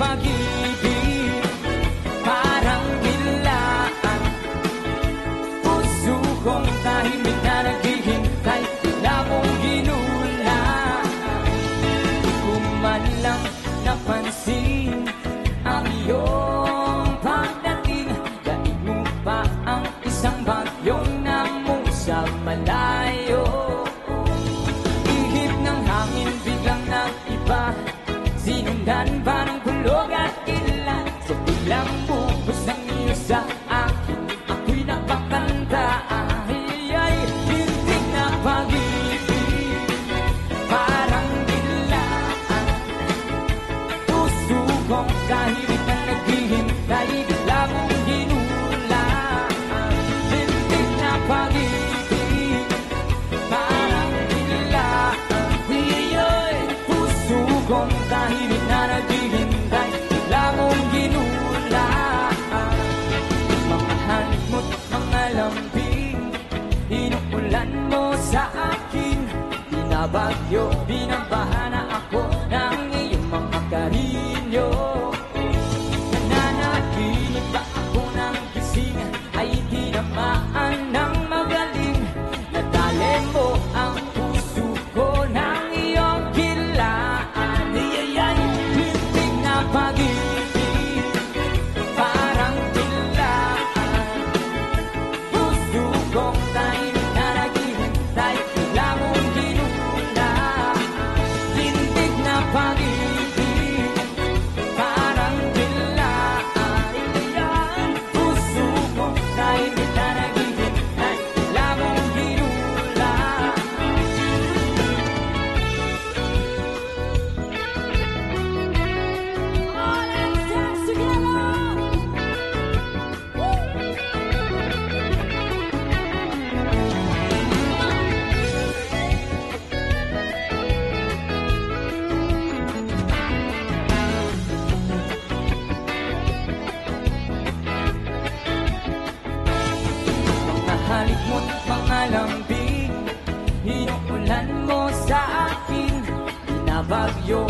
pag-ibig, parang biglaan. Puso kong tahimik na naghihintay, bigla mong ginulat. Di ko man lang napansin ang iyong pagdating. Daig mo pa ang isang bagyong namusa malayo. Ihip ng hangin biglang nag-iba, sinundan pa ng kulog at ilan. Sa biglang bugos ng iyo sa akin, ako'y napakanta. Ay, hintik na pag-ibig, parang biglaan. Puso kong kahit na naghihintay, bigla mong ginulaan. Hintik na pag-ibig, parang biglaan. Iyo'y puso kong tahimik na naghihintay, bigla mong ginulaan. Mga halik mo't mga lambing, inuulan mo sa akin. Binabagyo, binabaha na ako ng iyong mga karilyo. Nananaginip ba ako ng gising, ay tinamaan ng magaling. Nadali mo ang puso ko ng iyong kilaan. Iyayay, hintik na pag-ibig, parang biglaan. Puso kong tahimik na naghihintay, bigla mong ginulaan. Hintik na pag-ibig, parang biglaan. Iyayay, puso kong tahimik na naghihintay, bigla mong ginulaan. All let's dance together! Mga halik mo't mga lambing, inuulan mo sa akin. Binabagyo,